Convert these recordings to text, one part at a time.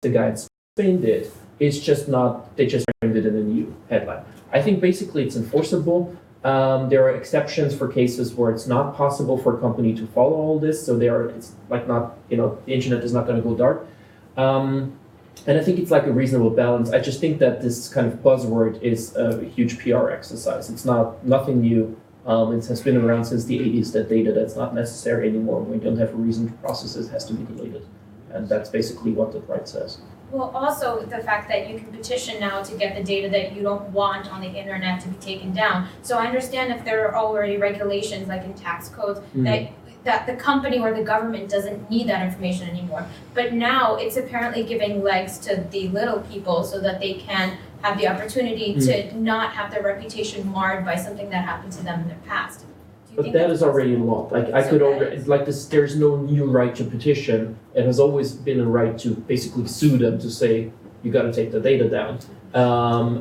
the guy in Spain did. It's just not, they just framed it in a new headline. I think basically it's enforceable. There are exceptions for cases where it's not possible for a company to follow all this. So it's like not, the internet is not going to go dark. And I think it's like a reasonable balance. I just think that this kind of buzzword is a huge PR exercise. It's nothing new. It has been around since the 80s that data that's not necessary anymore. We don't have a reason to process it, has to be deleted. And that's basically what the right says. Well, also the fact that you can petition now to get the data that you don't want on the internet to be taken down. So I understand if there are already regulations like in tax codes that the company or the government doesn't need that information anymore. But now it's apparently giving legs to the little people so that they can have the opportunity to not have their reputation marred by something that happened to them in their past. But that is already in law. Like I could already, like this, there's no new right to petition. It has always been a right to basically sue them to say, you got to take the data down.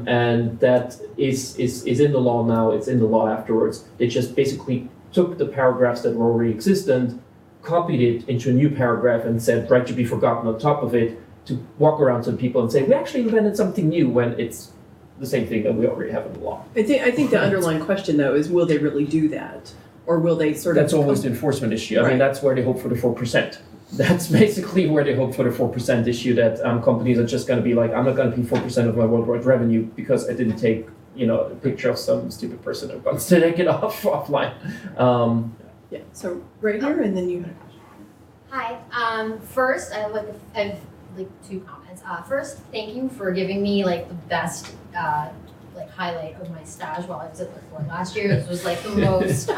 And that is in the law now, it's in the law afterwards. They just basically took the paragraphs that were already existent, copied it into a new paragraph and said, right to be forgotten on top of it, to walk around to people and say, we actually invented something new when it's the same thing that we already have in the law. I think the underlying question, though, is will they really do that? Or will they sort of... That's always the enforcement issue. I mean, that's where they hope for the 4%. That's basically where they hope for the 4% issue, that companies are just going to be like, I'm not going to pay 4% of my worldwide revenue because I didn't take, a picture of some stupid person that wants to take it offline. Yeah, so right here, and then you had a question. Hi. First, I have two comments. First, thank you for giving me the best highlight of my stage while I was at the Ford last year. This was the most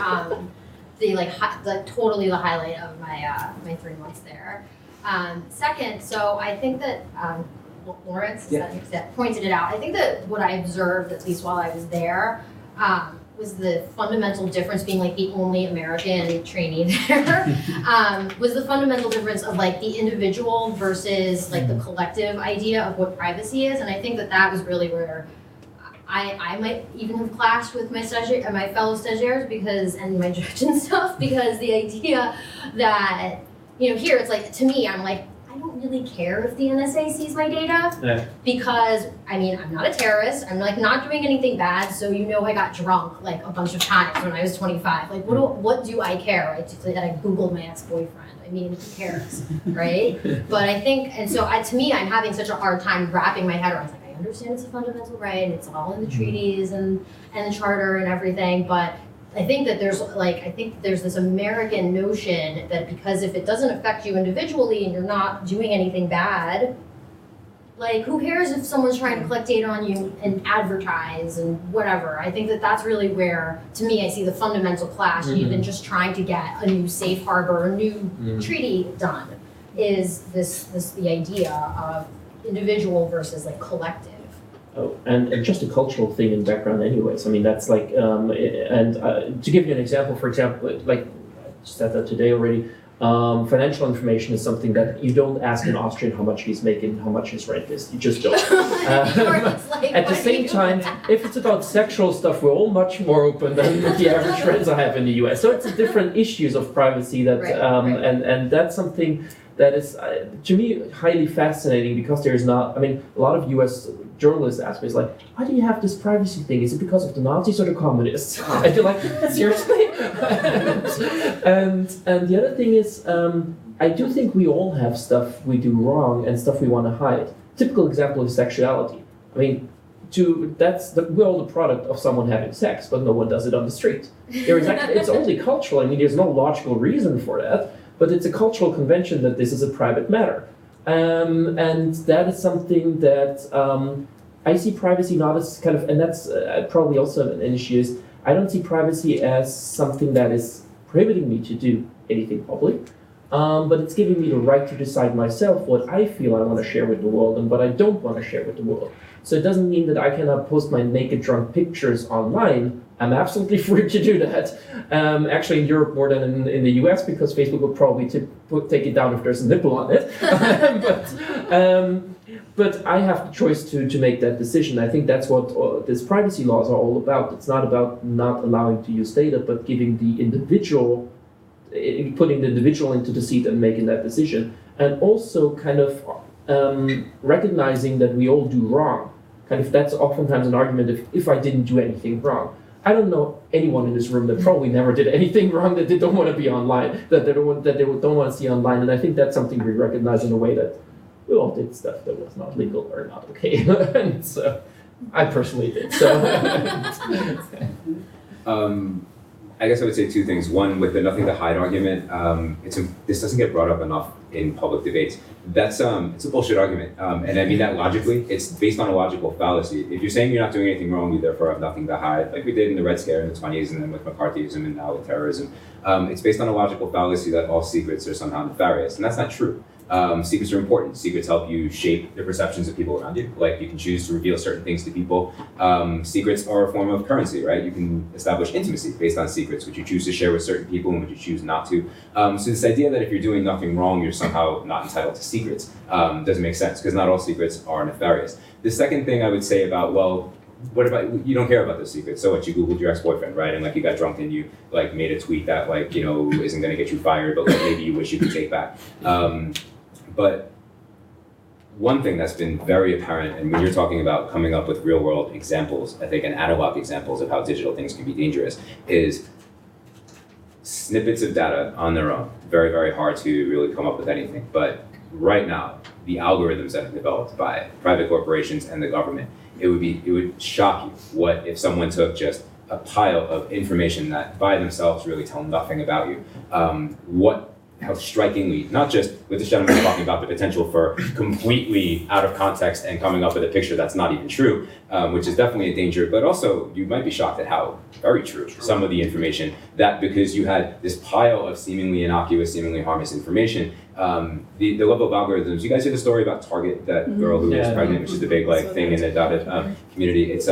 totally the highlight of my 3 months there. Second, so I think that Lawrence that pointed it out. I think that what I observed, at least while I was there, was the fundamental difference being the only American trainee there, was the fundamental difference of the individual versus the collective idea of what privacy is. And I think that was really where I might even have clashed with my fellow stagiaires and my judge and stuff, because the idea that, here it's to me, I'm I don't really care if the NSA sees my data, because I'm not a terrorist. I'm not doing anything bad. So I got drunk a bunch of times when I was 25. What do I care? That I Googled my ex-boyfriend. Who cares, right? But I think, and so to me, I'm having such a hard time wrapping my head around. I understand it's a fundamental right, and it's all in the treaties and the charter and everything, but I think that there's this American notion that because if it doesn't affect you individually and you're not doing anything bad, who cares if someone's trying to collect data on you and advertise and whatever. I think that that's really where, to me, I see the fundamental clash, even just trying to get a new safe harbor, a new treaty done, is the idea of individual versus collective. Oh, and just a cultural thing in background anyways. That's to give you an example, for example, I said that today already, financial information is something that you don't ask an Austrian how much he's making, how much his rent is. You just don't. At the same time, if it's about sexual stuff, we're all much more open than the average friends I have in the US. So it's different issues of privacy that, and that's something that is, to me, highly fascinating, because there's not, a lot of US journalists ask me, why do you have this privacy thing? Is it because of the Nazis or the communists? And you're seriously? and the other thing is, I do think we all have stuff we do wrong and stuff we want to hide. Typical example is sexuality. We're all the product of someone having sex, but no one does it on the street. It's only cultural. There's no logical reason for that. But it's a cultural convention that this is a private matter. And that is something that I see privacy not as kind of, and that's probably also an issue, is I don't see privacy as something that is prohibiting me to do anything public, but it's giving me the right to decide myself what I feel I want to share with the world and what I don't want to share with the world. So it doesn't mean that I cannot post my naked drunk pictures online. I'm absolutely free to do that. Actually, in Europe more than in the US, because Facebook will probably take it down if there's a nipple on it. But I have the choice to make that decision. I think that's what these privacy laws are all about. It's not about not allowing to use data, but giving the individual, putting the individual into the seat and making that decision. And also kind of recognizing that we all do wrong. Kind of that's oftentimes an argument if I didn't do anything wrong. I don't know anyone in this room that probably never did anything wrong that they don't want to be online, that they don't want to see online, and I think that's something we recognize in a way that we all did stuff that was not legal or not okay, and so I personally did. So, I guess I would say two things. One, with the nothing to hide argument, this doesn't get brought up enough in public debates. That's it's a bullshit argument, and I mean that logically. It's based on a logical fallacy. If you're saying you're not doing anything wrong, you therefore have nothing to hide, like we did in the Red Scare in the 20s, and then with McCarthyism and now with terrorism. It's based on a logical fallacy that all secrets are somehow nefarious, and that's not true. Secrets are important. Secrets help you shape the perceptions of people around you. Like you can choose to reveal certain things to people. Secrets are a form of currency, right? You can establish intimacy based on secrets, which you choose to share with certain people and which you choose not to. So this idea that if you're doing nothing wrong, you're somehow not entitled to secrets doesn't make sense because not all secrets are nefarious. The second thing I would say about, well, what about, you don't care about those secrets, so what, you Googled your ex-boyfriend, right? And like you got drunk and you like made a tweet that like, you know, isn't gonna get you fired, but like maybe you wish you could take back. But one thing that's been very apparent, and when you're talking about coming up with real world examples, I think, and analog examples of how digital things can be dangerous, is snippets of data on their own. Very, very hard to really come up with anything. But right now, the algorithms that are developed by private corporations and the government, it would shock you what if someone took just a pile of information that by themselves really tell nothing about you, how strikingly, not just with this gentleman talking about the potential for completely out of context and coming up with a picture that's not even true, which is definitely a danger, but also you might be shocked at how very true some of the information, that because you had this pile of seemingly innocuous, seemingly harmless information, the level of algorithms. You guys hear the story about Target, that girl who was pregnant, which is the big like thing in the data community. It's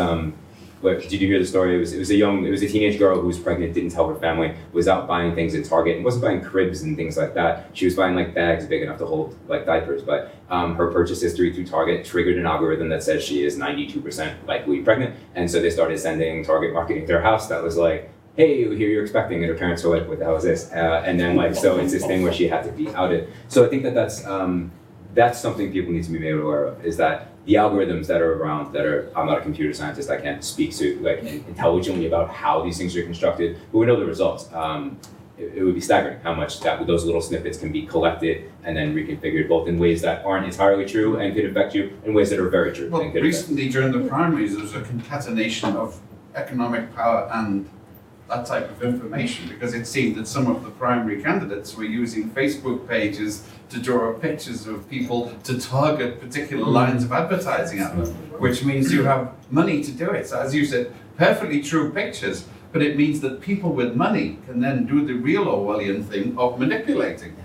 did you hear the story? It was a teenage girl who was pregnant, didn't tell her family, was out buying things at Target, and wasn't buying cribs and things like that. She was buying like bags big enough to hold like diapers, but her purchase history through Target triggered an algorithm that says she is 92% likely pregnant, and so they started sending Target marketing to her house that was like, hey, here you're expecting, and her parents were like, what the hell is this? And then like, so it's this thing where she had to be outed. So I think that's something people need to be made aware of, is that the algorithms that are around, I'm not a computer scientist, I can't speak to like intelligently about how these things are constructed, but we know the results. It would be staggering how much those little snippets can be collected and then reconfigured, both in ways that aren't entirely true and could affect you, and ways that are very true. Well, recently during the primaries, there was a concatenation of economic power and that type of information, because it seemed that some of the primary candidates were using Facebook pages to draw pictures of people to target particular lines of advertising at them, which means you have money to do it. So as you said, perfectly true pictures, but it means that people with money can then do the real Orwellian thing of manipulating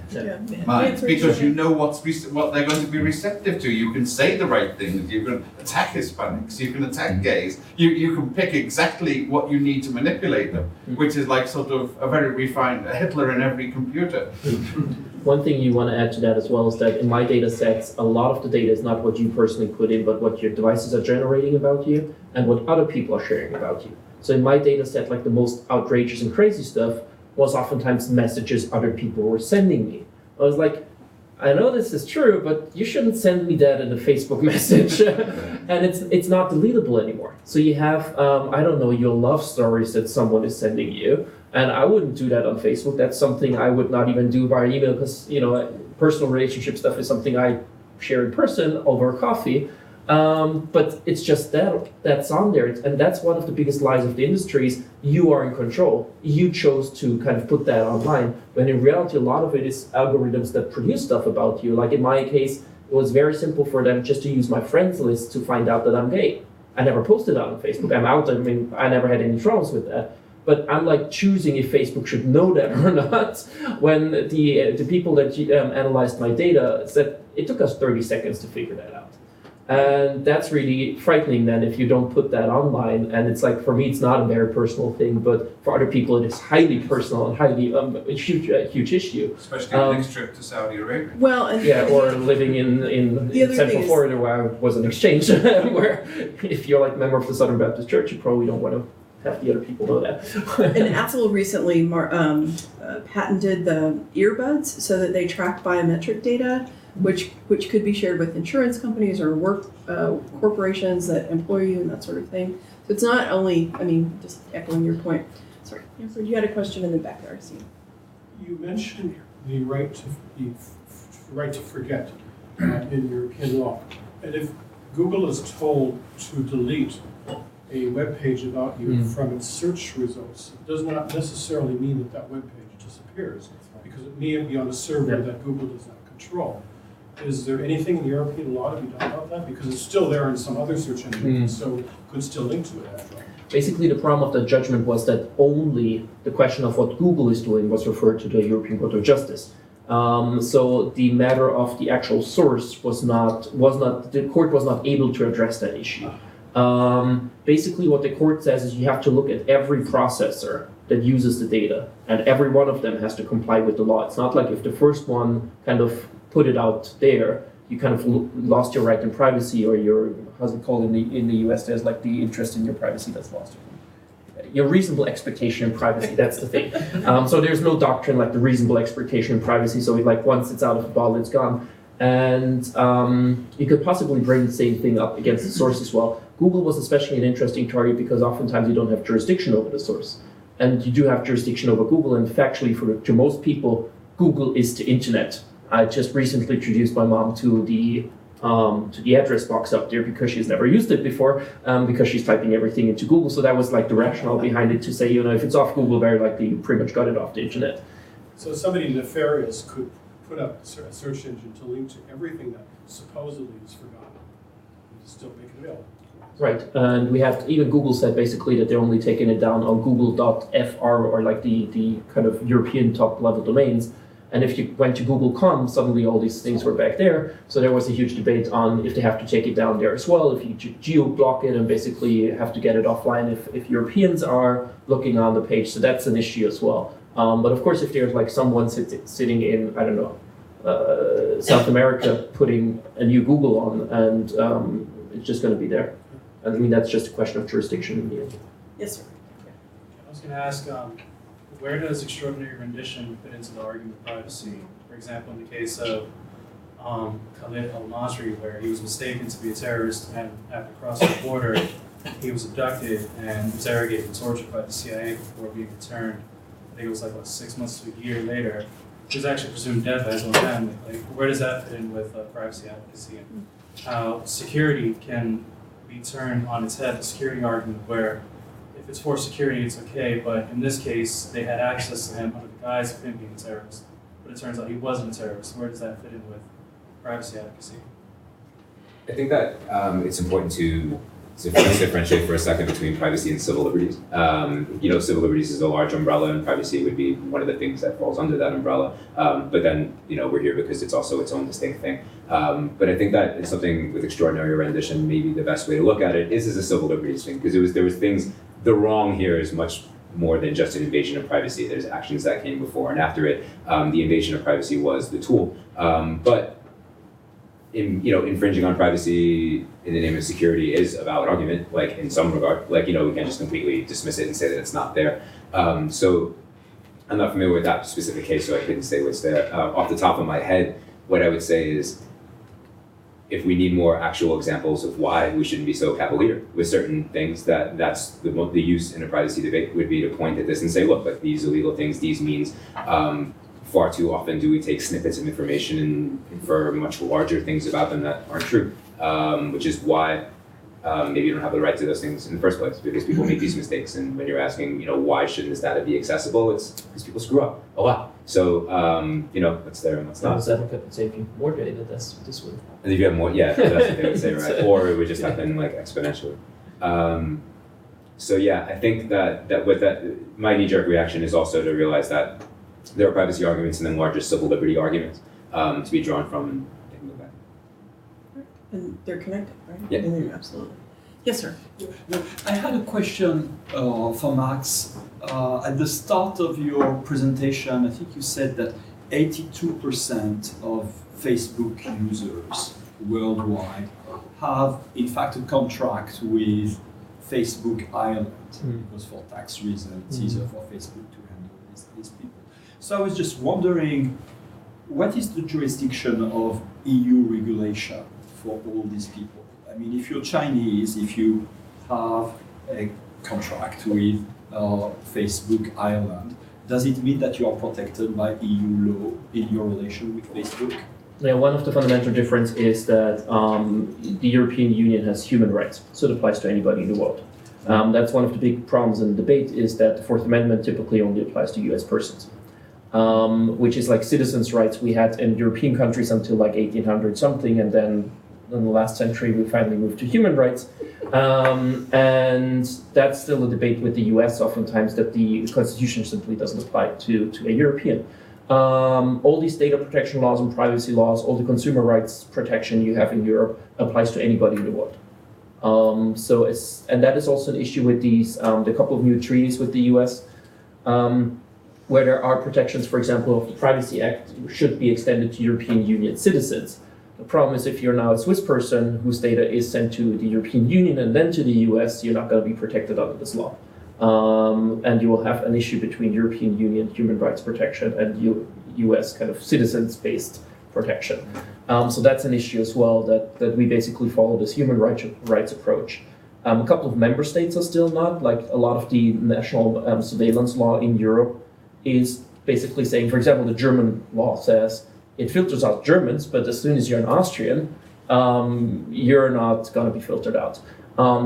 minds, because you know what they're going to be receptive to. You can say the right things, you can attack Hispanics, you can attack gays, you can pick exactly what you need to manipulate them, which is like sort of a very refined Hitler in every computer. One thing you want to add to that as well is that in my data sets, a lot of the data is not what you personally put in, but what your devices are generating about you and what other people are sharing about you. So in my data set, like the most outrageous and crazy stuff was oftentimes messages other people were sending me. I was like, I know this is true, but you shouldn't send me that in a Facebook message. And it's not deletable anymore. So you have, I don't know, your love stories that someone is sending you. And I wouldn't do that on Facebook. That's something I would not even do via email, because, you know, personal relationship stuff is something I share in person over coffee. But it's just that's on there. And that's one of the biggest lies of the industry is you are in control. You chose to kind of put that online, when in reality, a lot of it is algorithms that produce stuff about you. Like in my case, it was very simple for them just to use my friends list to find out that I'm gay. I never posted that on Facebook. I'm out. I mean, I never had any troubles with that. But I'm like choosing if Facebook should know that or not. When the people that analyzed my data said it took us 30 seconds to figure that out. And that's really frightening then if you don't put that online. And it's like, for me, it's not a very personal thing, but for other people, it is highly personal and highly a huge issue. Especially the next trip to Saudi Arabia. Well, and or living in Central Florida, where I was an exchange, where if you're like a member of the Southern Baptist Church, you probably don't want to have the other people know that. And Apple recently patented the earbuds so that they track biometric data, which could be shared with insurance companies or work corporations that employ you and that sort of thing. So it's not only, I mean, just echoing your point. Sorry, you had a question in the back there, I see. You mentioned the right to forget in European law, and if Google is told to delete a web page about you from its search results, it does not necessarily mean that that web page disappears, because it may be on a server that Google does not control. Is there anything in European law to be done about that? Because it's still there in some other search engine, so could still link to it after all. Basically, the problem of the judgment was that only the question of what Google is doing was referred to the European Court of Justice. So the matter of the actual source was not, the court was not able to address that issue. Basically, what the court says is you have to look at every processor that uses the data, and every one of them has to comply with the law. It's not like if the first one kind of put it out there, you kind of lost your right in privacy, or your, how's it called in the US, there's like the interest in your privacy that's lost. Your reasonable expectation in privacy, that's the thing. So there's no doctrine like the reasonable expectation in privacy, so like once it's out of the bottle, it's gone. And you could possibly bring the same thing up against the source as well. Google was especially an interesting target because oftentimes you don't have jurisdiction over the source. And you do have jurisdiction over Google, and factually to most people, Google is the internet. I just recently introduced my mom to the address box up there because she's never used it before, because she's typing everything into Google. So that was like the rationale behind it, to say, you know, if it's off Google, very likely you pretty much got it off the internet. So somebody nefarious could put up a search engine to link to everything that supposedly is forgotten and still make it available. Right, and we have, even Google said basically that they're only taking it down on google.fr, or like the kind of European top level domains. And if you went to Google.com, suddenly all these things were back there. So there was a huge debate on if they have to take it down there as well, if you geo-block it and basically have to get it offline if Europeans are looking on the page. So that's an issue as well. But of course, if there's like someone sitting in, I don't know, South America putting a new Google on, and it's just going to be there. I mean, that's just a question of jurisdiction in the end. Yes, sir. I was going to ask, where does extraordinary rendition fit into the argument of privacy? For example, in the case of Khalid al-Masri, where he was mistaken to be a terrorist, and after crossing the border, he was abducted and interrogated and tortured by the CIA before being returned. I think it was like 6 months to a year later. He was actually presumed dead by his own family. Like, where does that fit in with privacy advocacy, and how security can be turned on its head, the security argument, where if it's for security, it's okay, but in this case, they had access to him under the guise of him being a terrorist. But it turns out he wasn't a terrorist. Where does that fit in with privacy advocacy? I think that it's important to differentiate for a second between privacy and civil liberties. Civil liberties is a large umbrella, and privacy would be one of the things that falls under that umbrella. But then, we're here because it's also its own distinct thing. But I think that it's something with extraordinary rendition. Maybe the best way to look at it is as a civil liberties thing, because there was things. The wrong here is much more than just an invasion of privacy. There's actions that came before and after it. The invasion of privacy was the tool, but infringing on privacy in the name of security is a valid argument, like in some regard. Like, we can't just completely dismiss it and say that it's not there. So I'm not familiar with that specific case, so I couldn't say what's there. Off the top of my head, what I would say is, if we need more actual examples of why we shouldn't be so cavalier with certain things, that's the use in a privacy debate would be to point at this and say, look, like these illegal things, these means, far too often do we take snippets of information and infer much larger things about them that aren't true, which is why maybe you don't have the right to those things in the first place, because people make these mistakes. And when you're asking, why shouldn't this data be accessible, it's because people screw up a lot. So, what's there and what's not. That could save you more data this would. And if you have more, that's what they would say, right? Or it would just happen like exponentially. I think that with that, my knee-jerk reaction is also to realize that there are privacy arguments and then larger civil liberty arguments to be drawn from and taken look at. And they're connected, right? Yeah. Absolutely. Yes, sir. I had a question for Max. At the start of your presentation, I think you said that 82% of Facebook users worldwide have, in fact, a contract with Facebook Ireland, because for tax reasons, it's easier for Facebook to handle these people. So I was just wondering, what is the jurisdiction of EU regulation for all these people? I mean, if you're Chinese, if you have a contract with Facebook Ireland, does it mean that you are protected by EU law in your relation with Facebook? Yeah, one of the fundamental difference is that the European Union has human rights, so it applies to anybody in the world. That's one of the big problems in the debate is that the Fourth Amendment typically only applies to US persons, which is like citizens' rights we had in European countries until like 1800 something, and then in the last century we finally moved to human rights. And that's still a debate with the US oftentimes, that the Constitution simply doesn't apply to a European. All these data protection laws and privacy laws, all the consumer rights protection you have in Europe applies to anybody in the world. And that is also an issue with the couple of new treaties with the US, where there are protections, for example, of the Privacy Act should be extended to European Union citizens. The problem is if you're now a Swiss person whose data is sent to the European Union and then to the US, you're not going to be protected under this law. And you will have an issue between European Union human rights protection and US kind of citizens-based protection. So that's an issue as well, that we basically follow this human rights approach. A couple of member states are still not, like a lot of the national surveillance law in Europe is basically saying, for example, the German law says it filters out Germans, but as soon as you're an Austrian, you're not going to be filtered out.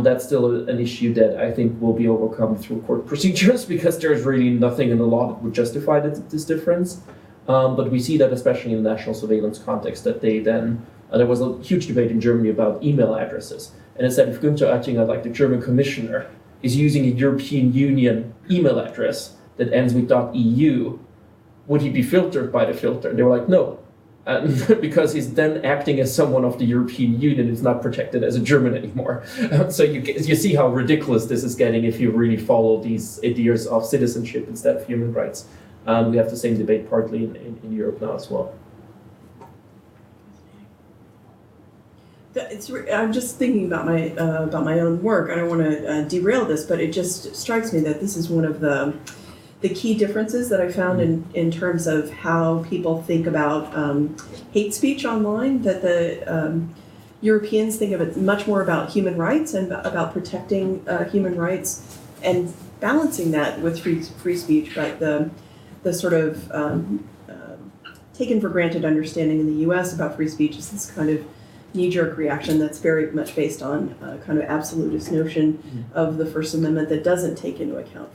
That's still an issue that I think will be overcome through court procedures because there's really nothing in the law that would justify this difference. But we see that especially in the national surveillance context that they then, there was a huge debate in Germany about email addresses. And it said if Günther Oettinger, like the German commissioner, is using a European Union email address that ends with .eu, would he be filtered by the filter? And they were like, no. Because he's then acting as someone of the European Union, it's not protected as a German anymore. So you see how ridiculous this is getting if you really follow these ideas of citizenship instead of human rights. We have the same debate partly in Europe now as well. I'm just thinking about my own work. I don't want to derail this, but it just strikes me that this is one of the key differences that I found in terms of how people think about hate speech online, that the Europeans think of it much more about human rights and about protecting human rights and balancing that with free speech, but the sort of taken for granted understanding in the US about free speech is this kind of knee-jerk reaction that's very much based on a kind of absolutist notion of the First Amendment that doesn't take into account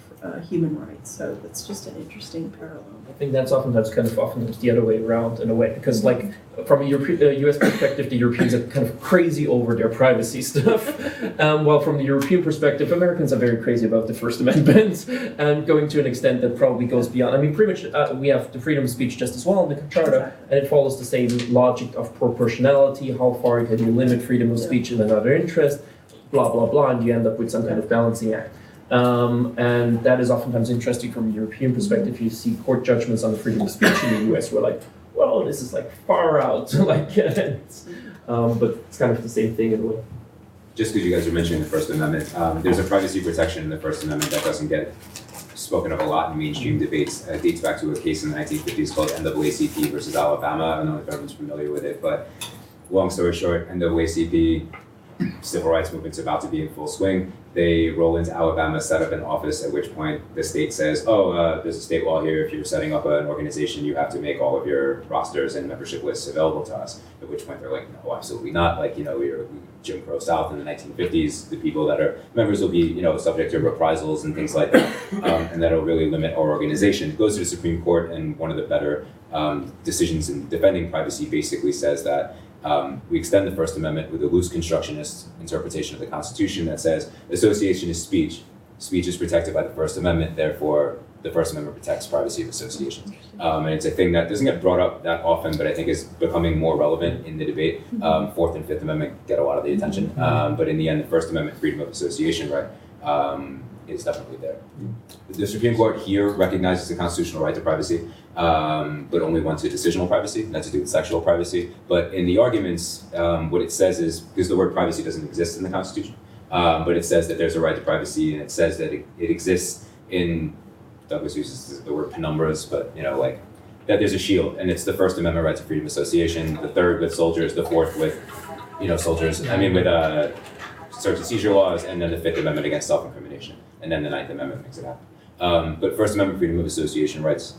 human rights. So that's just an interesting parallel. I think that's oftentimes the other way around in a way, because like from a US perspective, the Europeans are kind of crazy over their privacy stuff, while from the European perspective, Americans are very crazy about the First Amendment and going to an extent that probably goes beyond. I mean, pretty much we have the freedom of speech just as well in the Charter, and it follows the same logic of proportionality. How far can you limit freedom of speech in another interest? Blah blah blah, and you end up with some kind of balancing act. And that is oftentimes interesting from a European perspective. You see court judgments on the freedom of speech in the US, we're like, well, this is like far out, but it's kind of the same thing in a way. Just because you guys are mentioning the First Amendment, there's a privacy protection in the First Amendment that doesn't get spoken of a lot in mainstream debates. It dates back to a case in the 1950s called NAACP versus Alabama. I don't know if everyone's familiar with it, but long story short, NAACP, civil rights movement's about to be in full swing. They roll into Alabama, set up an office, at which point the state says, there's a state law here. If you're setting up an organization, you have to make all of your rosters and membership lists available to us. At which point they're like, no, absolutely not. Like, we're Jim Crow South in the 1950s. The people that are members will be, subject to reprisals and things like that. And that'll really limit our organization. It goes to the Supreme Court, and one of the better decisions in defending privacy basically says that we extend the First Amendment with a loose constructionist interpretation of the Constitution that says association is speech. Speech is protected by the First Amendment, therefore the First Amendment protects privacy of association. And it's a thing that doesn't get brought up that often, but I think is becoming more relevant in the debate. Fourth and Fifth Amendment get a lot of the attention, but in the end, the First Amendment, freedom of association right, is definitely there. The Supreme Court here recognizes the constitutional right to privacy, but only wants to decisional privacy, not to do with sexual privacy. But in the arguments, what it says is, because the word privacy doesn't exist in the Constitution, but it says that there's a right to privacy, and it says that it exists in, Douglas uses the word penumbras, but that there's a shield, and it's the First Amendment right to freedom of association, the third with soldiers, the fourth with, soldiers. I mean, with search and seizure laws, and then the Fifth Amendment against self-incrimination, and then the Ninth Amendment makes it happen. But First Amendment freedom of association rights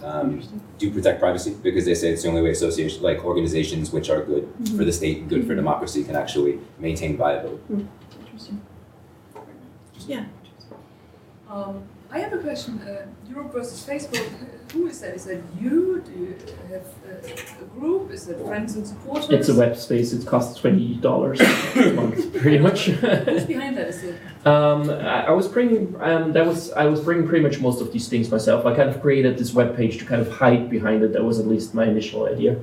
do protect privacy because they say it's the only way association, like organizations which are good for the state and good for democracy, can actually maintain viability. Interesting. Yeah. I have a question. Europe versus Facebook. Who is that? Is that you? Do you have a group? Is it friends and supporters? It's a web space. It costs $20 a month, pretty much. Who's behind that? Is it? I was bringing pretty much most of these things myself. I kind of created this web page to kind of hide behind it. That was at least my initial idea.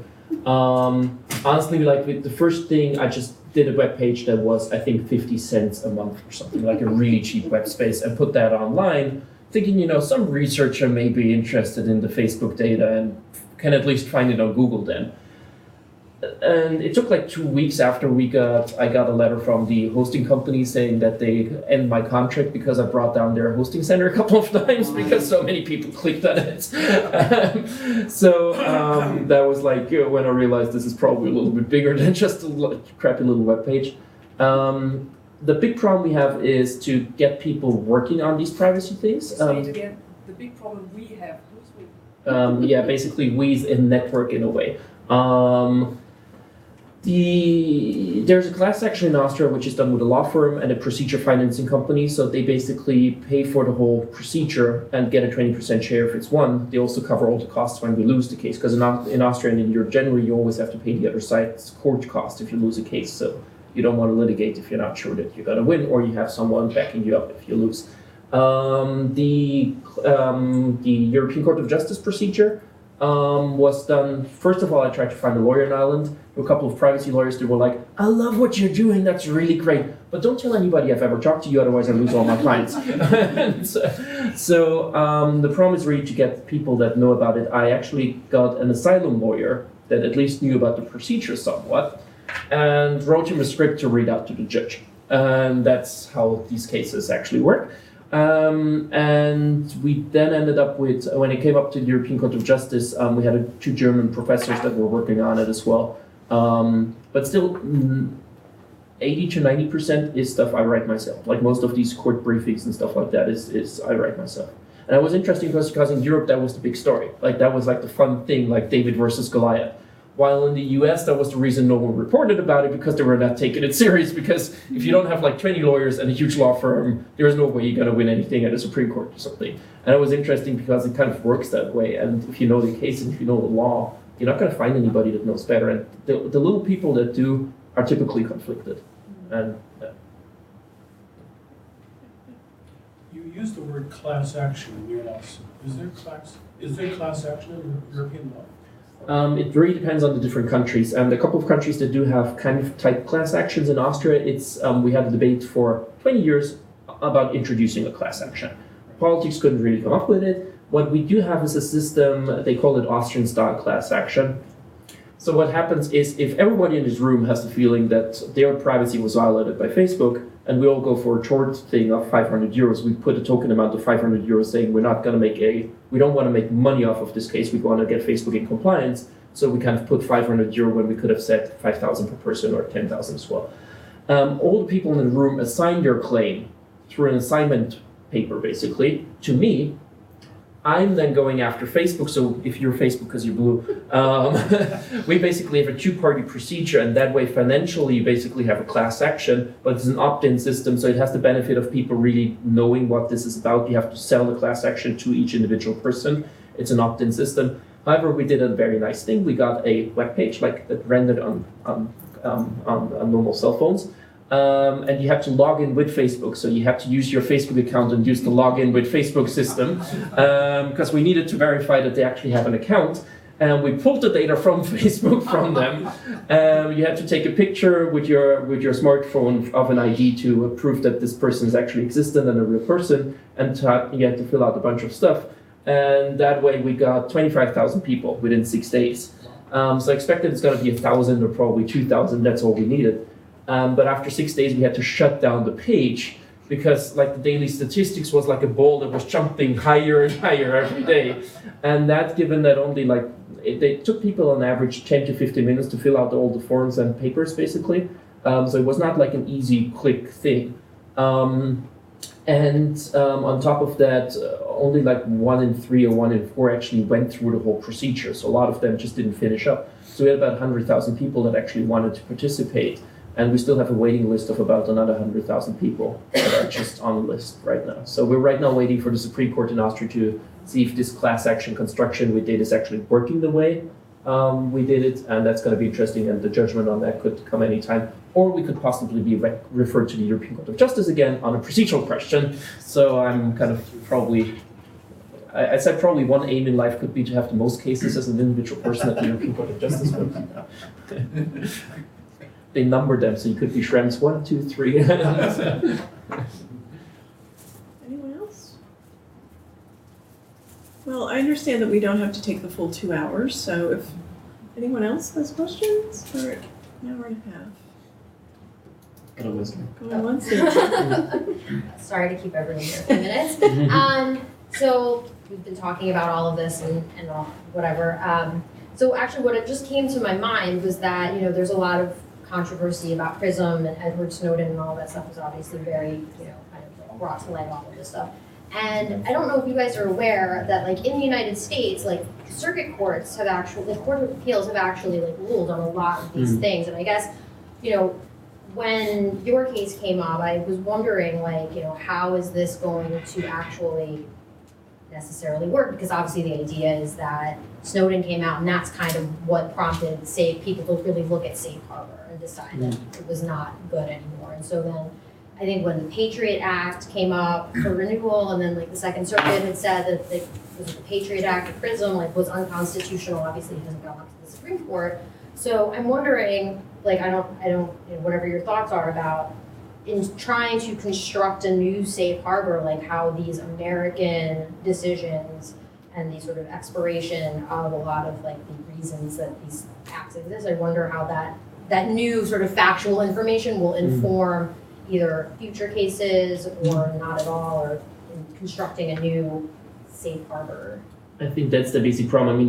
Honestly, like with the first thing, I just did a web page that was, I think, 50 cents a month or something, like a really cheap web space, and put that online, thinking, some researcher may be interested in the Facebook data and can at least find it on Google then. And it took like 2 weeks after I got a letter from the hosting company saying that they end my contract because I brought down their hosting center a couple of times because so many people clicked on it. That was like when I realized this is probably a little bit bigger than just a crappy little web page. The big problem we have is to get people working on these privacy things. Say it again. The big problem we have. Who's we? Basically we in network in a way. There's a class action in Austria which is done with a law firm and a procedure financing company, so they basically pay for the whole procedure and get a 20% share if it's won. They also cover all the costs when we lose the case, because in Austria and in Europe generally you always have to pay the other side's court cost if you lose a case, so you don't want to litigate if you're not sure that you're going to win, or you have someone backing you up if you lose. The European Court of Justice procedure was done. First of all, I tried to find a lawyer in Ireland. There were a couple of privacy lawyers that were like, I love what you're doing, that's really great, but don't tell anybody I've ever talked to you, otherwise I lose all my clients. The problem is really to get people that know about it. I actually got an asylum lawyer that at least knew about the procedure somewhat, and wrote him a script to read out to the judge. And that's how these cases actually work. And we then ended up with, when it came up to the European Court of Justice, we had 2 German professors that were working on it as well. But still, 80 to 90% is stuff I write myself. Like most of these court briefings and stuff like that is I write myself. And it was interesting because in Europe, that was the big story. Like that was like the fun thing, like David versus Goliath. While in the US, that was the reason no one reported about it, because they were not taking it serious. Because if you don't have like 20 lawyers and a huge law firm, there's no way you're going to win anything at a Supreme Court or something. And it was interesting because it kind of works that way. And if you know the case and if you know the law, you're not going to find anybody that knows better. And the little people that do are typically conflicted. And You used the word class action in your analysis. Is there class action in European law? It really depends on the different countries, and a couple of countries that do have kind of tight class actions. In Austria, we had a debate for 20 years about introducing a class action. Politics couldn't really come up with it. What we do have is a system, they call it Austrian-style class action. So what happens is, if everybody in this room has the feeling that their privacy was violated by Facebook, and we all go for a short thing of 500 euros, we put a token amount of 500 euros saying we don't want to make money off of this case, we want to get Facebook in compliance, so we kind of put 500 euro when we could have said 5,000 per person or 10,000 as well. All the people in the room assign their claim through an assignment paper, basically, to me. I'm then going after Facebook, so if you're Facebook because you're blue, we basically have a 2-party procedure, and that way financially you basically have a class action, but it's an opt-in system, so it has the benefit of people really knowing what this is about. You have to sell the class action to each individual person. It's an opt-in system. However, we did a very nice thing. We got a web page like that rendered on normal cell phones. And you have to log in with Facebook. So you have to use your Facebook account and use the login with Facebook system, because we needed to verify that they actually have an account. And we pulled the data from Facebook from them. You had to take a picture with your smartphone of an ID to prove that this person is actually existent and a real person. And you had to fill out a bunch of stuff. And that way we got 25,000 people within 6 days. So I expected it's going to be 1,000 or probably 2,000. That's all we needed. But after 6 days, we had to shut down the page because like the daily statistics was like a ball that was jumping higher and higher every day. And that, given that only like they took people on average 10 to 15 minutes to fill out all the forms and papers, basically. So it was not like an easy, quick thing. On top of that, only like 1 in 3 or 1 in 4 actually went through the whole procedure. So a lot of them just didn't finish up. So we had about 100,000 people that actually wanted to participate. And we still have a waiting list of about another 100,000 people that are just on the list right now. So we're right now waiting for the Supreme Court in Austria to see if this class action construction we did is actually working the way we did it. And that's going to be interesting. And the judgment on that could come anytime. Or we could possibly be referred to the European Court of Justice again on a procedural question. So I'm kind of probably, I said probably one aim in life could be to have the most cases as an individual person at the European Court of Justice. They number them, so you could be Schrems 1, 2, 3. Anyone else? Well, I understand that we don't have to take the full 2 hours, so if anyone else has questions, we're at an hour and a half. Going once. Sorry to keep everyone here a few minutes. So we've been talking about all of this and all, whatever. So actually what it just came to my mind was that, there's a lot of controversy about PRISM and Edward Snowden and all that stuff was obviously very, kind of brought to light, all of this stuff. And I don't know if you guys are aware that like in the United States, like circuit courts have actually, the Court of Appeals have actually like ruled on a lot of these things. And I guess, when your case came up, I was wondering like, how is this going to actually necessarily work? Because obviously the idea is that Snowden came out and that's kind of what prompted people to really look at safe harbor and decide that it was not good anymore. And so then I think when the Patriot Act came up for renewal and then like the Second Circuit had said that the Patriot Act or PRISM was unconstitutional, obviously it doesn't go up to the Supreme Court. So I'm wondering, like, I don't, whatever your thoughts are about in trying to construct a new safe harbor, like how these American decisions and the sort of expiration of a lot of like the reasons that these acts exist. I wonder how that new sort of factual information will inform either future cases or not at all, or in constructing a new safe harbor. I think that's the basic problem. I mean,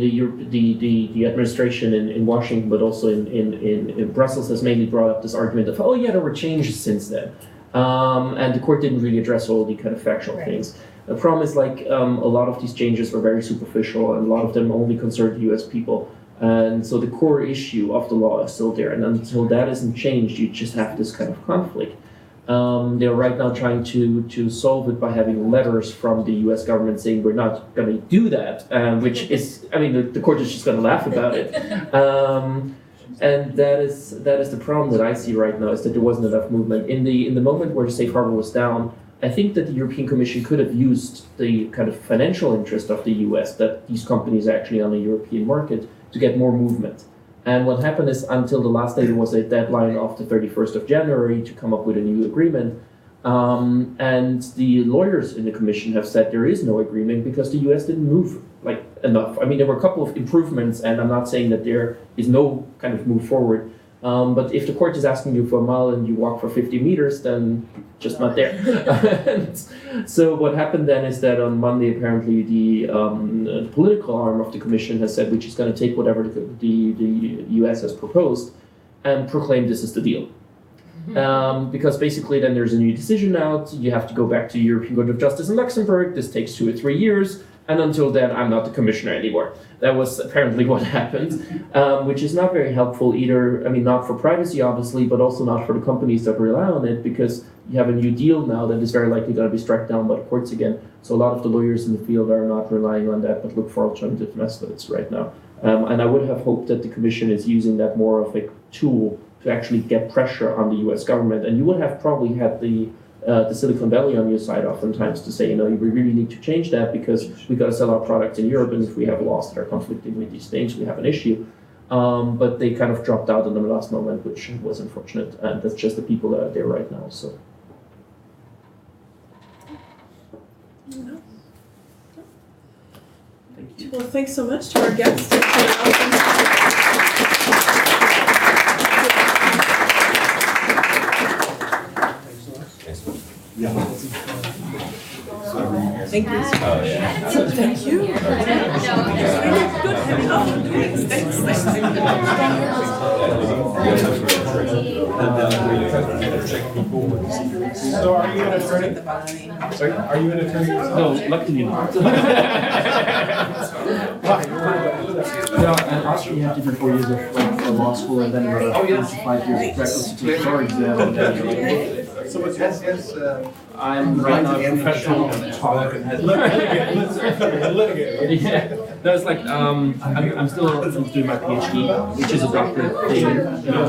the administration in Washington, but also in Brussels, has mainly brought up this argument of, oh yeah, there were changes since then, and the court didn't really address all the kind of factual things. The problem is like a lot of these changes were very superficial, and a lot of them only concerned U.S. people, and so the core issue of the law is still there. And until that isn't changed, you just have this kind of conflict. They're right now trying to solve it by having letters from the U.S. government saying we're not going to do that, which is, I mean, the court is just going to laugh about it. And that is the problem that I see right now, is that there wasn't enough movement. In the moment where the safe harbor was down, I think that the European Commission could have used the kind of financial interest of the U.S. that these companies are actually on the European market to get more movement. And what happened is, until the last day, there was a deadline of the 31st of January to come up with a new agreement. And the lawyers in the Commission have said there is no agreement because the US didn't move like enough. I mean, there were a couple of improvements, and I'm not saying that there is no kind of move forward. But if the court is asking you for a mile and you walk for 50 meters, then just not there. So what happened then is that on Monday, apparently the political arm of the Commission has said, which is going to take whatever the US has proposed and proclaim this is the deal. Because basically then there's a new decision out, you have to go back to the European Court of Justice in Luxembourg, this takes 2 or 3 years, and until then I'm not the commissioner anymore. That was apparently what happened, which is not very helpful either, I mean, not for privacy obviously, but also not for the companies that rely on it, because you have a new deal now that is very likely going to be struck down by the courts again. So a lot of the lawyers in the field are not relying on that, but look for alternative methods right now. And I would have hoped that the Commission is using that more of a tool to actually get pressure on the US government. And you would have probably had the Silicon Valley on your side oftentimes to say, we really need to change that because we got to sell our products in Europe, and if we have laws that are conflicting with these things, we have an issue. But they kind of dropped out in the last moment, which was unfortunate. And that's just the people that are there right now. So. Thank you. Well, thanks so much to our guests. Yeah. Thank you. Oh, yeah. Thank you. It's really good having all doing things. So are you an attorney? Sorry, are you an attorney? No, luckily not. No, in Austria you have to do 4 years of law school and then another 5 years of practice to take bar exam and then you're So what's your I'm right now a professional talker. Yeah. No, it's like I'm still doing my PhD, which is a doctorate thing. You know,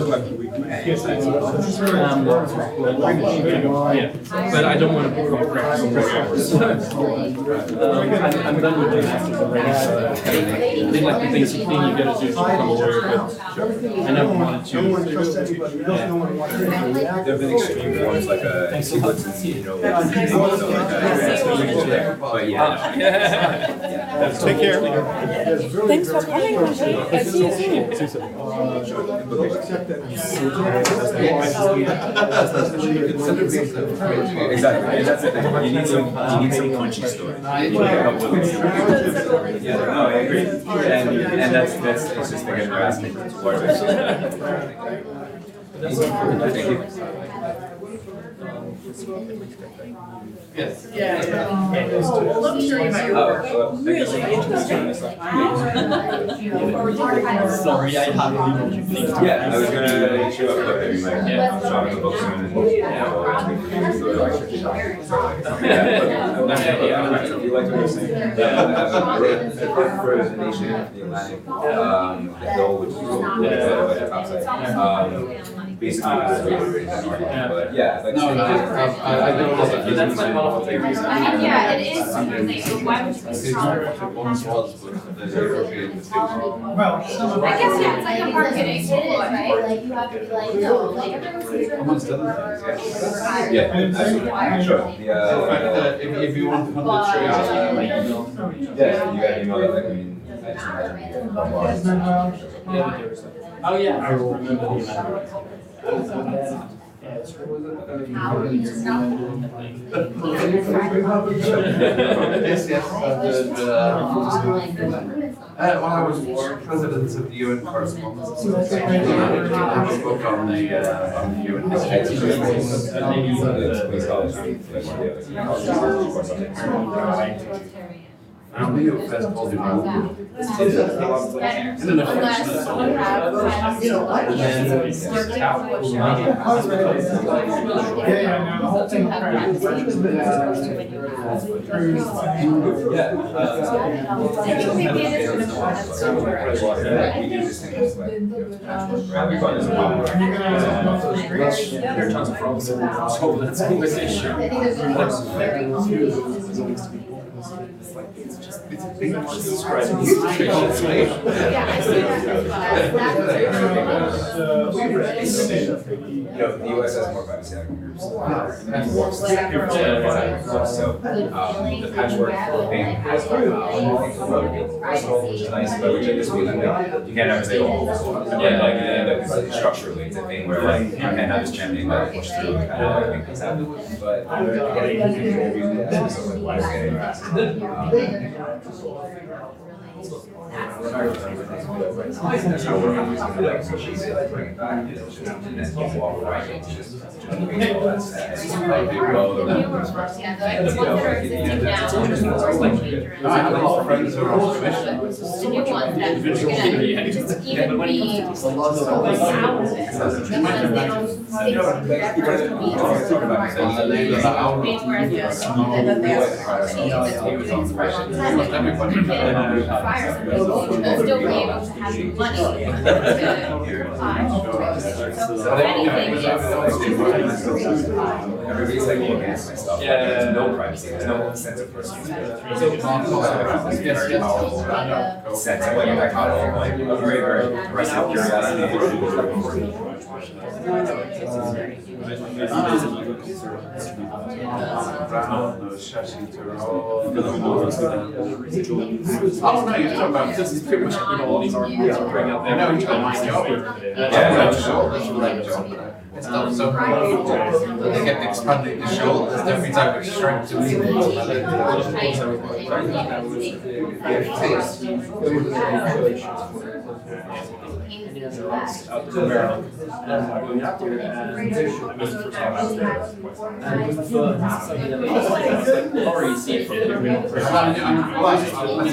yeah. But I don't want to become a practice. I'm done with doing masters already. So I think like the thing you gotta do to become a lawyer, but I never wanted to. There have been extreme forms like a but yeah. Take care. Thanks for coming. I see you soon. Exactly. And that's the thing. You need some punchy stories. Yeah, no, I agree. And that's it's just like you're asking for support. Thank you. Yes. Yeah. Love to hear you about your work. Really interesting. Sorry, I have Yeah, I was gonna show up like maybe like shopping the books and if you like what you're saying. I wrote for the Nation, the Atlantic, the Hill, which is like the top side. Basically, it was really that argument, but yeah, like No, I don't know. That's my one of the favorites. Yeah, it is something, so why would you be stronger? Well, some of I guess, yeah, it's like a marketing It is, tool, right? Like, you have to be like, no, like, everyone sees it. amongst other things, yeah. Yeah, sure. The fact that if you want to come to church, Yeah, you got email it, like, I mean, I just imagine. Oh yeah, I remember the yes, well, I was president of the UN Correspondence Association. I have a book on the UN I'm the first positive in an affectionate sort There are tons of problems, so that's always an issue. It's a big describing the The US has more privacy groups. So the patchwork thing has which is nice, but which I just feel like you can't ever say, oh, like structurally it's a thing where like you can't have this champion that push through and kind of like make things happen. But that's how we're going to like appreciate it, like bring it back, and then walk right into just I have a lot of friends who are on commission. The new ones that are gonna just even be out of it. Still be able to have money to apply. So anything is. everybody's like against my stuff. Yeah. There's no privacy, there's no sense of personal space. So it's very powerful sense of like I got all like a very, very aggressive curiosity. Oh no, you're talking about This is pretty much, all these arguments are bring up there. I know, it's my job. Yeah, Sure. It's not so they get expanding the shoulders every time it's shrunk to out to Maryland, and going out there, and I mean, the first time I was there, and with the foot, something that like, or you see it from the real person, the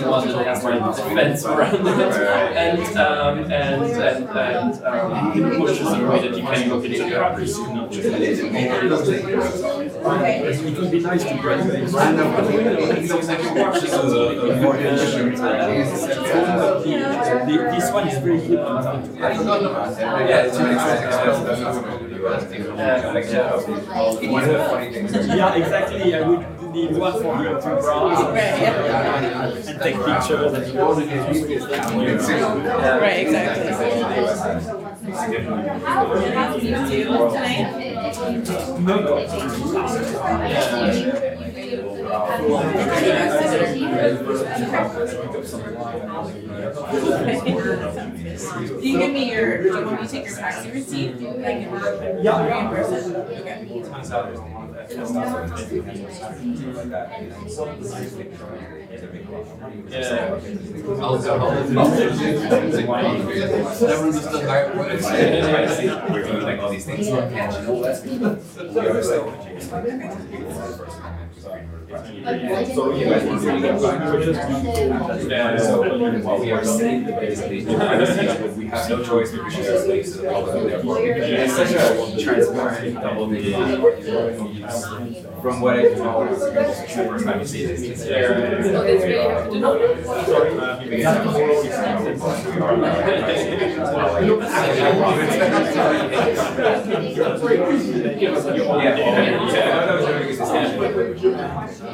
one that has like the fence around it, and pushes in a way that you can look into the others. It would be nice to graduate. This one is very hip. Yeah, exactly. I would need one for you to browse and take pictures. Right, exactly. Do you give me your, do you want me to take your taxi receipt? Like, reimburse it? Okay. Never understood how it works. We're doing like all these things. While we are sitting, basically, we have no choice but to share space to the public. It's such a transparent double meaning. From what I know, it's the first time you see this. It's As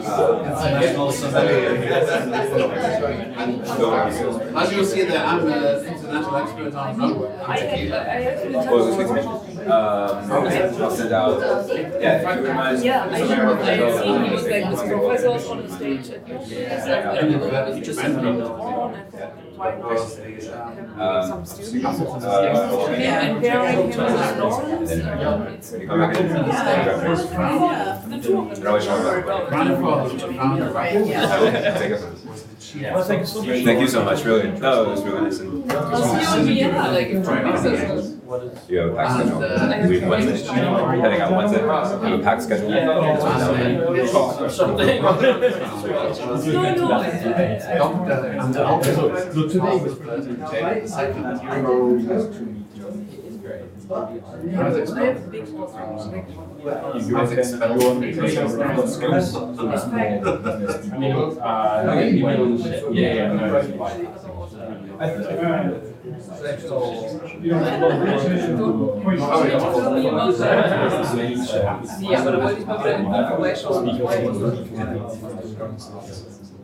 you'll see there, I'm an international expert on I'll send out. Yeah, if you wouldn't mind. Yeah, I see he was like with professors on the stage at the just on some students. And pairing him with Lauren. Thank you so much, really. No, it was really nice. You have a packed schedule. We have Wednesday. Heading out Wednesday. You have a packed schedule.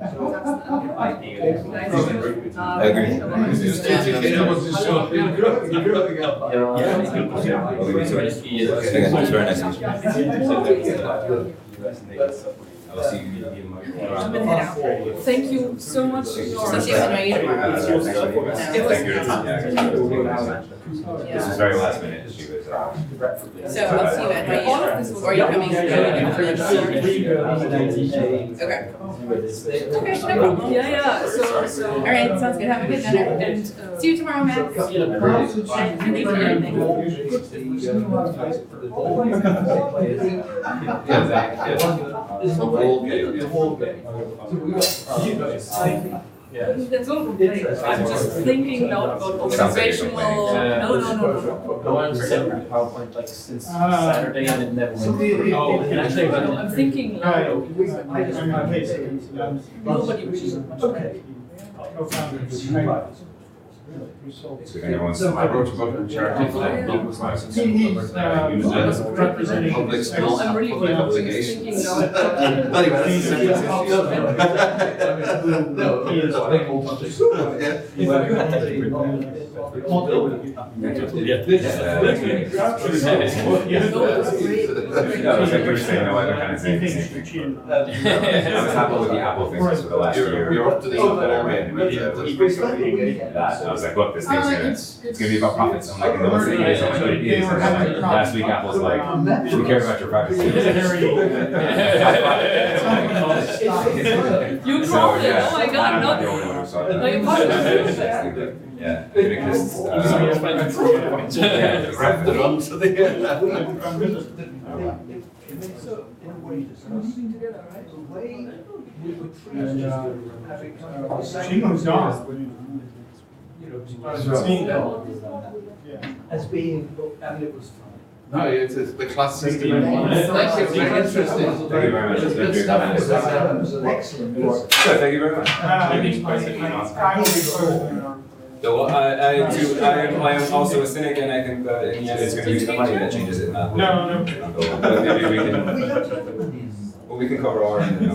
I agree. It's very nice. I'll see you. Thank you so much. This is very last minute. She was. So I'll see you at NYU, or are you coming? Okay. Okay, no problem. Yeah. So. All right, sounds good. Have a good dinner. And See you tomorrow, Max. And thank you for everything. That's all great. I'm just thinking now about organizational. No. The one sent me PowerPoint like since Saturday and it never went through. And actually, I'm thinking now. Nobody really. Okay. I wrote a book on charity Representing public No, schools. I'm really Obligations. thinking now. Anyway, that's a separate issue. No, it's like you were saying, no, I kind of saying the same thing. I was happy with the Apple things for the last year. You're up to the I was like, look, this thing's gonna, it's gonna be about profits. I'm like, no one's saying it is, I'm like, it is. And then, like, last week Apple's like, we care about your privacy. You So, called it, yeah, oh my god, I'm not no. the only one who saw that. No, you called it. Yeah, because, yeah, Grabbed it onto the She moved on. As being, I mean, it was fun. No, it's the class system. Thank you, very interesting. Thank you very much. It's good stuff. That was an excellent work. So, thank you very much. So, I am also a cynic, and I think that in the end it's going to be the money that changes it, not. No. But maybe we can. Well, we can cover our end. You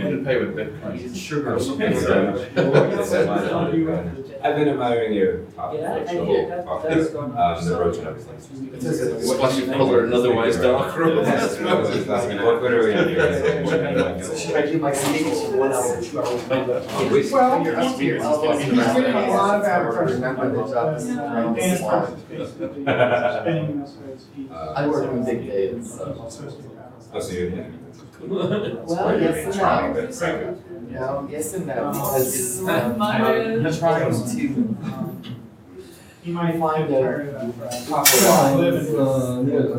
can pay with Bitcoin. Sugar. I've been admiring your talk, the roach and everything. It's a splash of color and otherwise dark room. What are we Should I do my speech? What else? Well, You're up here. A lot of our remember the job. I work in big data, so. Oh, so you're Well, yes and no. No, yes and no, because I'm trying to find a proper line.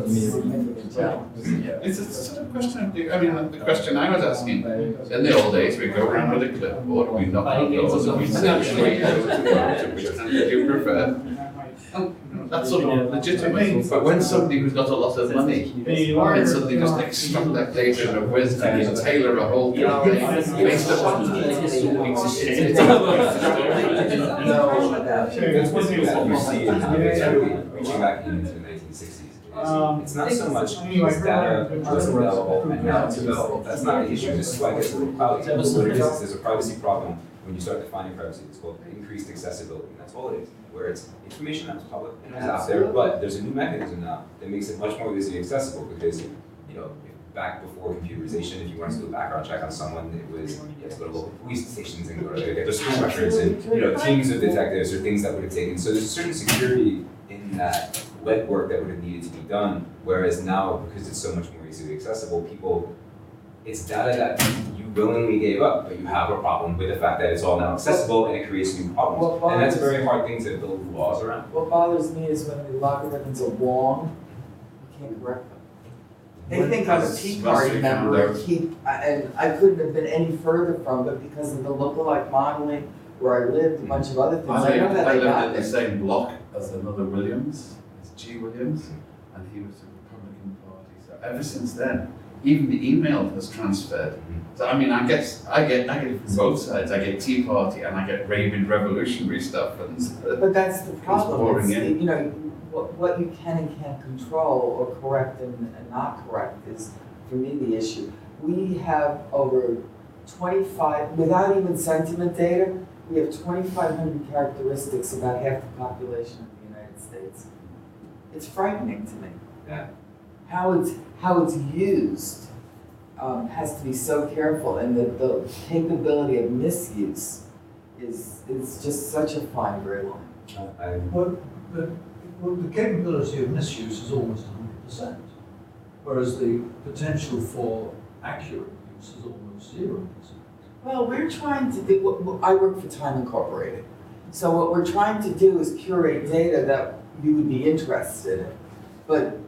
Significant challenge. It's a sort of question. I mean, the question I was asking, in the old days, we go around with a clipboard, we knock on doors, and we say, which hand do you prefer? That's sort of legitimate, but when somebody who's got a lot of money can suddenly just extract that data in a whiz and tailor a whole campaign based upon There's one thing that you see in reaching back into the 1960s. It's not so much because data was available and now it's available. That's not the issue. This is why I guess the cloud is what it is. There's a privacy problem when you start defining privacy. It's called increased accessibility. And that's all it is. Where it's information that's public and it's out there, but there's a new mechanism now that makes it much more easily accessible because, you know, back before computerization, if you wanted to do a background check on someone, it was you had to go to local police stations and go to get their school records and, you know, teams of detectives or things that would have taken. So there's a certain security in that legwork that would have needed to be done, whereas now, because it's so much more easily accessible, people, it's data that you willingly gave up, but you have a problem with the fact that it's all now accessible and it creates new problems. And that's a very hard thing to build laws around. What bothers me is when the logarithms are wrong, you can't correct them. They think I'm a Tea Party member and I couldn't have been any further from it because of the lookalike modeling where I lived, a bunch of other things. I know that I they lived got in the there. same block as another Williams, it's G. Williams, and he was a Republican Party. So ever since then, even the email has transferred. So I mean, I get from both sides. I get Tea Party and I get raving revolutionary stuff. But that's the problem. pouring It's, in. you know, what you can and can't control or correct and not correct is, for me, the issue. We have over 25, without even sentiment data, we have 2,500 characteristics about half the population of the United States. It's frightening to me. Yeah. How it's used has to be so careful, and the capability of misuse is just such a fine gray line. Well, the capability of misuse is almost 100%, whereas the potential for accurate use is almost 0%. Well, we're trying to do, I work for Time Incorporated, so what we're trying to do is curate data that you would be interested in, but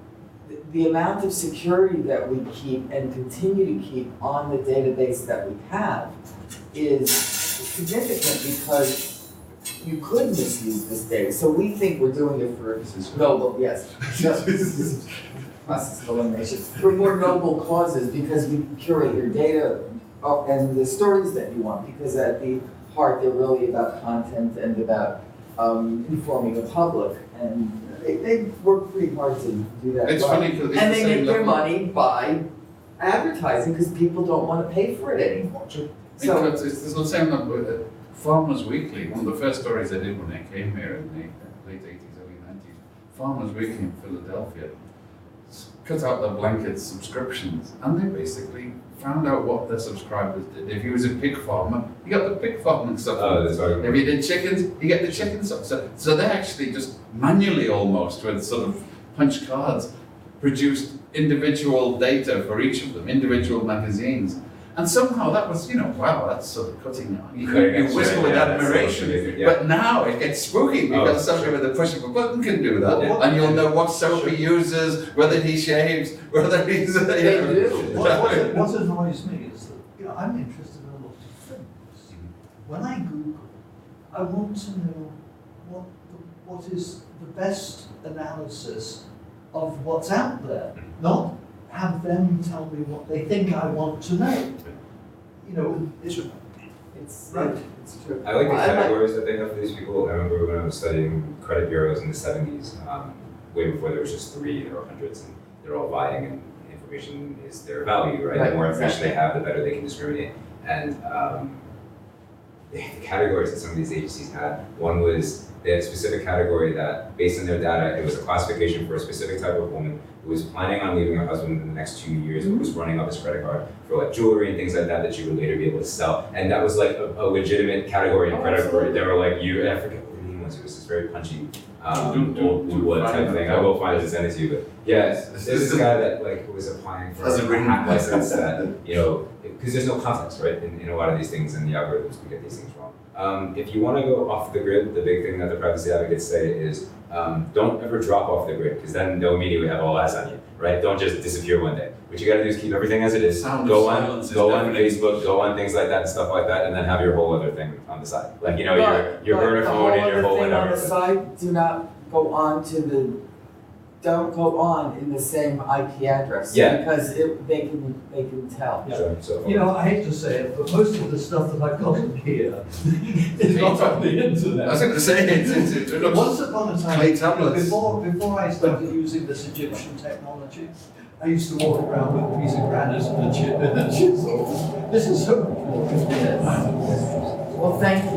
the amount of security that we keep and continue to keep on the database that we have is significant because you could misuse this data. So we think we're doing it for noble, yes. Process of elimination. For more noble causes because we curate your data and the stories that you want, because at the heart they're really about content and about informing the public. And they work pretty hard to do that. It's funny because and they make their money by advertising because people don't want to pay for it anymore. So it's the same with Farmers Weekly. One of the first stories I did when I came here in the late 80s, early 90s. Farmers Weekly in Philadelphia cut out the blanket subscriptions, and they basically found out what their subscribers did. If you was a pig farmer, you got the pig farming stuff. Oh, that's right. If you did chickens, you get the chicken stuff. So they actually just manually, almost with sort of punch cards, produced individual data for each of them, individual magazines. And somehow that was, wow, that's sort of cutting it. You whistle with admiration. But now it gets spooky because somebody with the push of a button can do that. And you'll know what soap he uses, whether he shaves, whether he's... They do. What annoys me is that I'm interested in a lot of things. When I Google, I want to know what is the best analysis of what's out there, not have them tell me what they think I want to know. It's right. It's true. I like the categories that they have for these people. I remember when I was studying credit bureaus in the 70s, way before there was just 3, there were hundreds, and they're all vying, and information is their value, right? The more information they have, the better they can discriminate. And the categories that some of these agencies had, one was they had a specific category that, based on their data, it was a classification for a specific type of woman who was planning on leaving her husband in the next 2 years, but was running up his credit card for like jewelry and things like that she would later be able to sell. And that was like a legitimate category in credit. They were like, I forget what the name was. It was this very punchy, do what type thing. I will find it and send it to you. But yeah, there's this guy that like was applying for a hack license that, because there's no context, right, in a lot of these things, and the algorithms can get these things wrong. If you want to go off the grid, the big thing that the privacy advocates say is don't ever drop off the grid, because then they'll immediately have all eyes on you, right? Don't just disappear one day. What you got to do is keep everything as it is. Go on Facebook, go on things like that and stuff like that, and then have your whole other thing on the side, like your Vodafone and your whole thing on whatever. the side, do not go on don't go on in the same IP address. Yeah. Because they can tell. Yeah. So, I hate to say it, but most of the stuff that I've got in here is not on the internet. I was going to say, it Once upon a time, clay tablets. before I started using this Egyptian technology, I used to walk around with a piece of granite and a chisel. This is so important. Well, thank you.